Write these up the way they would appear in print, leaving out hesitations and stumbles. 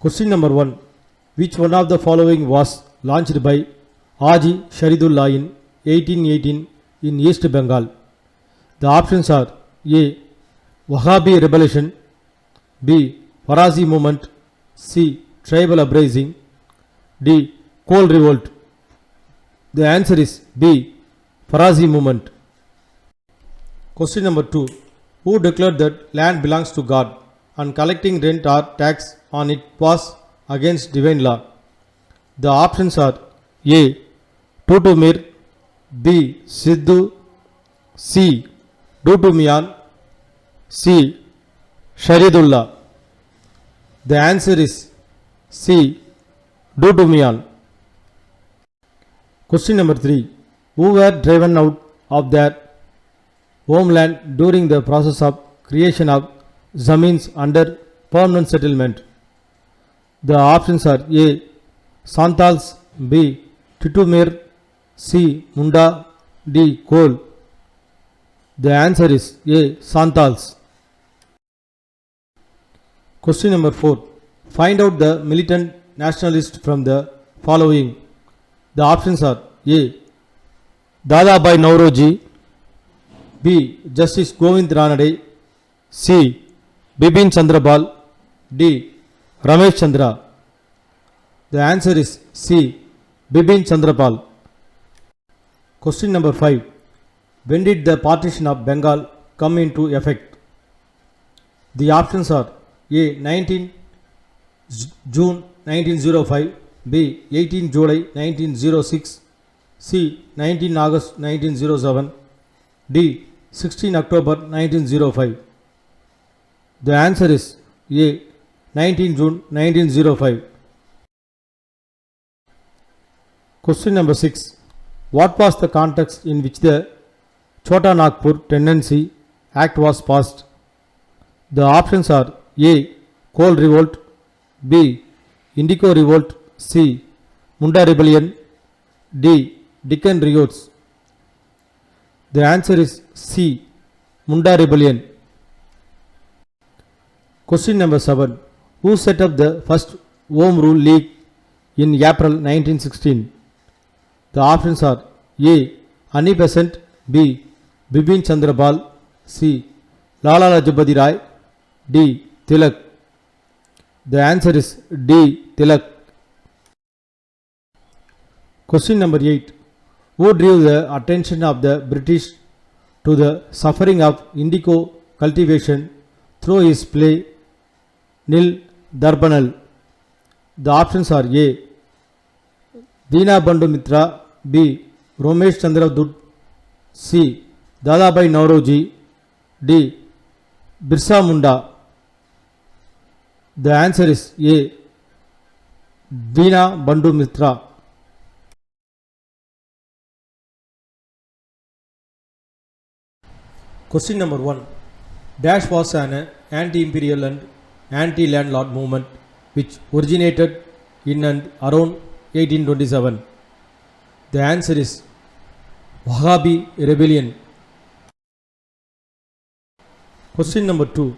Question number 1. Which one of the following was launched by Haji Sharidullah in 1818 in East Bengal? The options are A. Wahhabi Revolution, B. Farazi Movement, C. Tribal Uprising, D. Coal Revolt. The answer is B. Farazi Movement. Question number 2. Who declared that land belongs to God and collecting rent or tax on it was against divine law? The options are A. Tutumir, B. Sidhu, C. Dutumiyan, C. Sharidullah. The answer is C. Dutumiyan. Question number 3. Who were driven out of their homeland during the process of creation of zamins under permanent settlement? The options are A. Santals, B. Titumir, C. Munda, D. Kol. The answer is A. Santals. Question number 4. Find out the militant nationalist from the following. The options are A. Dadabhai Nauroji, B. Justice Govind Ranade, C. Bipin Chandrapal, D. Ramesh Chandra. The answer is C. Bipin Chandrapal. Question number 5. When did the partition of Bengal come into effect? The options are A. 19 June 1905, B. 18 July 1906, C. 19 August 1907, D. 16 October 1905. The answer is A. 19 June 1905. Question number 6. What was the context in which the Chota Nagpur Tendency Act was passed? The options are A. Coal Revolt, B. Indigo Revolt, C. Munda Rebellion, D. Deccan Riots. The answer is C. Munda Rebellion. Question number 7. Who set up the first Home Rule League in April 1916? The options are A. Annie Besant, B. Bipin Chandrapal, C. Lala Lajpati Rai, D. Tilak. The answer is D. Tilak. Question number 8. Who drew the attention of the British to the suffering of indigo cultivation through his play Nil Darbanal? The options are A. Dina Bandhu Mitra, B. Romesh Chandra Dud, C. Dadabhai Nauroji, D. Birsa Munda. The answer is A. Dina Bandhu Mitra. Question number 1. Dash was an anti-imperial and anti-landlord movement which originated in and around 1827. The answer is Wahhabi Rebellion. Question number 2.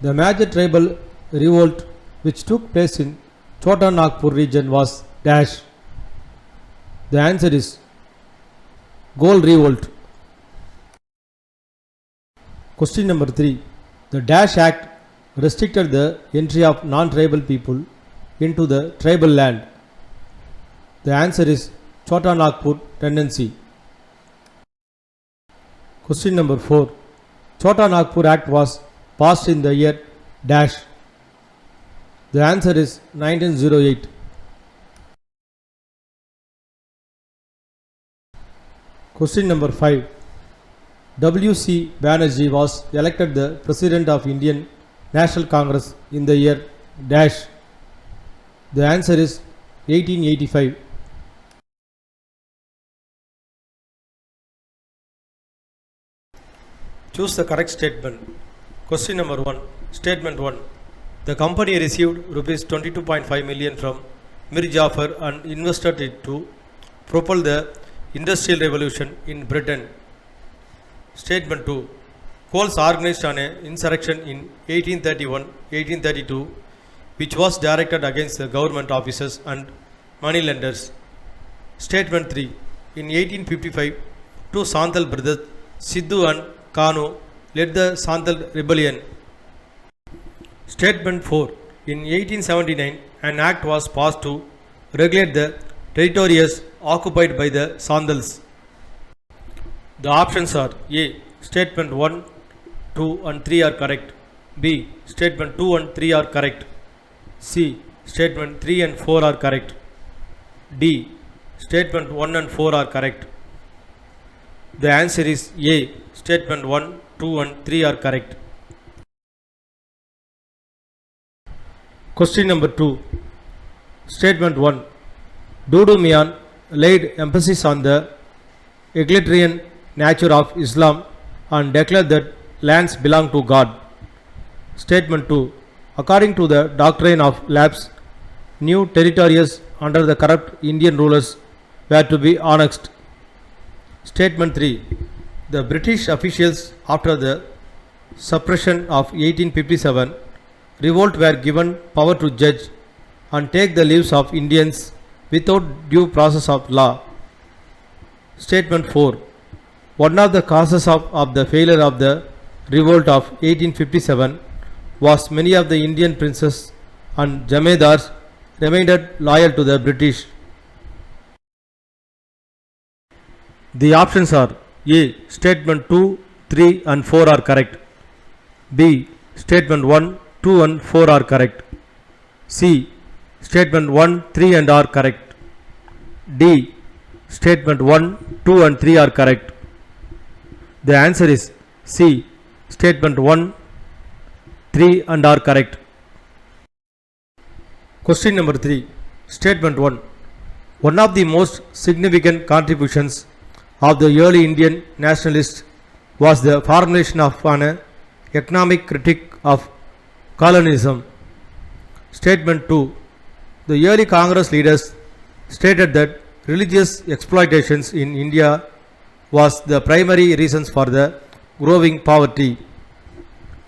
The major tribal revolt which took place in Chota Nagpur region was dash. The answer is Gol Revolt. Question number 3. The Dash Act restricted the entry of non-tribal people into the tribal land. The answer is Chota Nagpur Tendency. Question number 4. Chota Nagpur Act was passed in the year dash. The answer is 1908. Question number 5. W.C. Banerjee was elected the President of Indian National Congress in the year dash. The answer is 1885. Choose the correct statement. Question number 1. Statement 1. The company received Rs 22.5 million from Mir Jafar and invested it to propel the Industrial Revolution in Britain. Statement 2. Coles organized an insurrection in 1831-1832 which was directed against the government officers and moneylenders. Statement 3. In 1855, two Santhal brothers, Sidhu and Kanu, led the Santhal rebellion. Statement 4. In 1879, an act was passed to regulate the territories occupied by the Santals. The options are A. Statement 1, 2 and 3 are correct. B. Statement 2 and 3 are correct. C. Statement 3 and 4 are correct. D. Statement 1 and 4 are correct. The answer is A. Statement 1, 2 and 3 are correct. Question number 2. Statement 1. Dudu Mian laid emphasis on the egalitarian nature of Islam and declared that lands belong to God. Statement 2. According to the doctrine of lapse, new territories under the corrupt Indian rulers were to be annexed. Statement 3. The British officials, after the suppression of 1857, revolt were given power to judge and take the lives of Indians without due process of law. Statement 4. One of the causes of the failure of the revolt of 1857 was many of the Indian princes and Jamedars remained loyal to the British. The options are A. Statement 2, 3 and 4 are correct. B. Statement 1, 2 and 4 are correct. C. Statement 1, 3 and are correct. D. Statement 1, 2 and 3 are correct. The answer is C. Statement 1, 3 and are correct. Question number 3. Statement 1. One of the most significant contributions of the early Indian nationalists was the formulation of an economic critique of colonialism. Statement 2. The early Congress leaders stated that religious exploitations in India was the primary reasons for the growing poverty.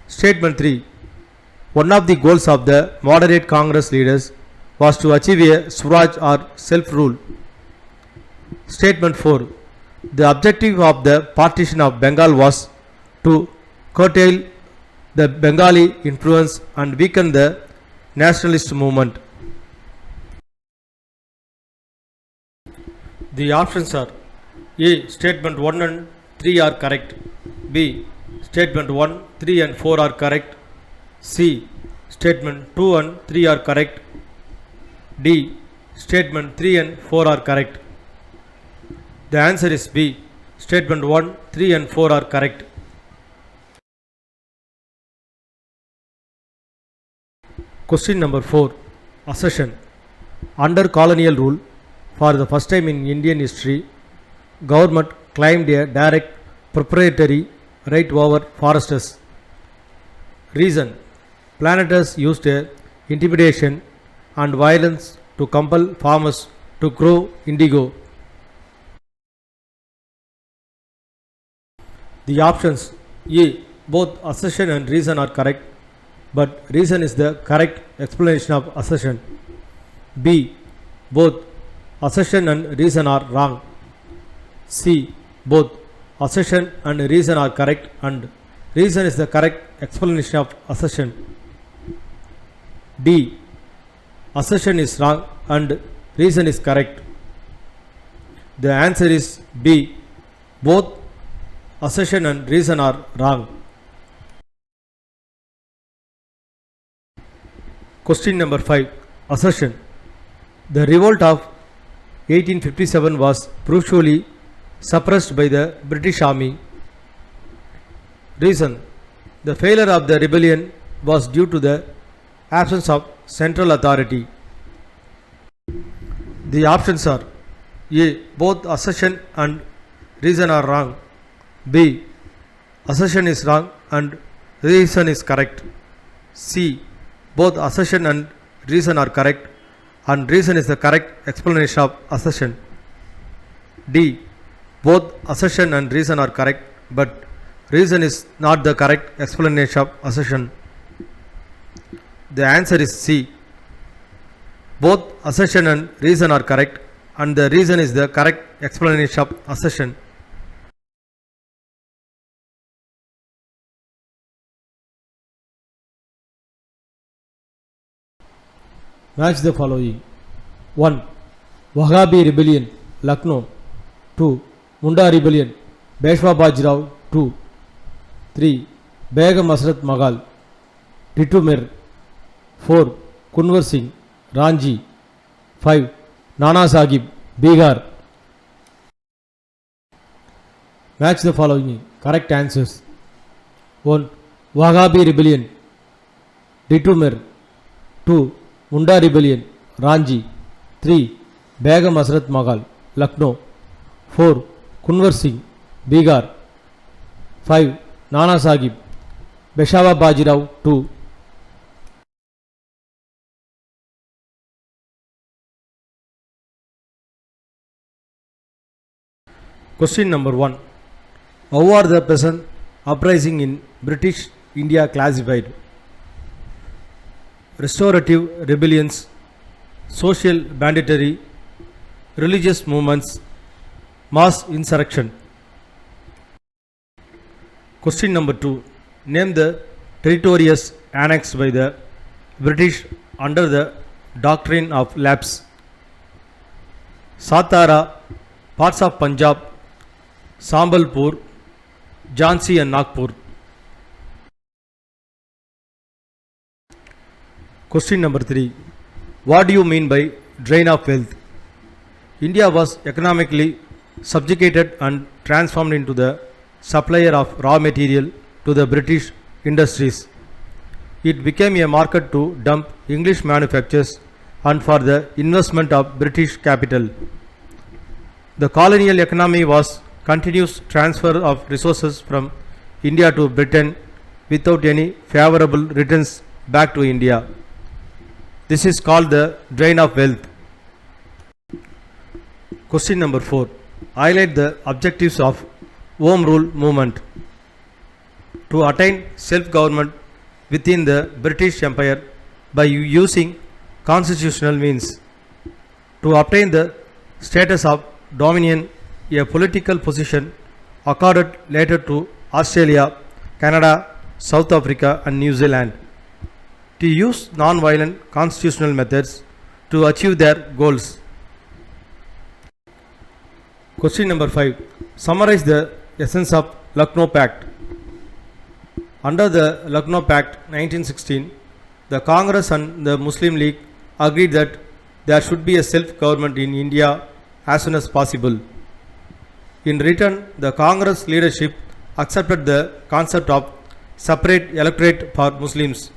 Statement 3. One of the goals of the moderate Congress leaders was to achieve a Swaraj or self-rule. Statement 4. The objective of the partition of Bengal was to curtail the Bengali influence and weaken the nationalist movement. The options are A. Statement 1 and 3 are correct. B. Statement 1, 3 and 4 are correct. C. Statement 2 and 3 are correct. D. Statement 3 and 4 are correct. The answer is B. Statement 1, 3 and 4 are correct. Question number 4. Accession. Under colonial rule, for the first time in Indian history, government claimed a direct proprietary right over forests. Reason: planters used intimidation and violence to compel farmers to grow indigo. The options A. Both assertion and reason are correct, but reason is the correct explanation of assertion. B. Both assertion and reason are wrong. C. Both assertion and reason are correct and reason is the correct explanation of assertion. D. Assertion is wrong and reason is correct. The answer is B. Both assertion and reason are wrong. Question number 5. Assertion. The revolt of 1857 was brutally suppressed by the British Army. Reason: the failure of the rebellion was due to the absence of central authority. The options are A. Both assertion and reason are wrong. B. Assertion is wrong and reason is correct. C. Both assertion and reason are correct and reason is the correct explanation of assertion. D. Both assertion and reason are correct, but reason is not the correct explanation of assertion. The answer is C. Both assertion and reason are correct, and the reason is the correct explanation of assertion. Match the following. 1. Wahhabi rebellion, Lucknow. 2. Munda rebellion, Peshwa Bajirao. 2. 3. Begum Asrat Magal, Titumir. 4. Kunwar Singh, Ranji. 5. Nana Sahib, Bihar. Match the following correct answers. 1. Wahhabi rebellion, Titumir. 2. Munda rebellion, Ranji. 3. Begum Asrat Magal, Lucknow. 4. Kunwar Singh, Bihar. 5. Nana Sahib, Peshwa Bajirao. 2. Question number 1. How are the peasant uprising in British India classified? Restorative rebellions, social banditry, religious movements, mass insurrection. Question number 2. Name the territories annexed by the British under the doctrine of lapse. Satara, parts of Punjab, Sambalpur, Jhansi and Nagpur. Question number 3. What do you mean by drain of wealth? India was economically subjugated and transformed into the supplier of raw material to the British industries. It became a market to dump English manufactures and for the investment of British capital. The colonial economy was continuous transfer of resources from India to Britain without any favorable returns back to India. This is called the drain of wealth. Question number 4. Highlight the objectives of Home Rule movement. To attain self-government within the British Empire by using constitutional means. To obtain the status of dominion, a political position accorded later to Australia, Canada, South Africa and New Zealand. To use non-violent constitutional methods to achieve their goals. Question number 5. Summarize the essence of Lucknow Pact. Under the Lucknow Pact 1916, the Congress and the Muslim League agreed that there should be a self-government in India as soon as possible. In return, the Congress leadership accepted the concept of separate electorate for Muslims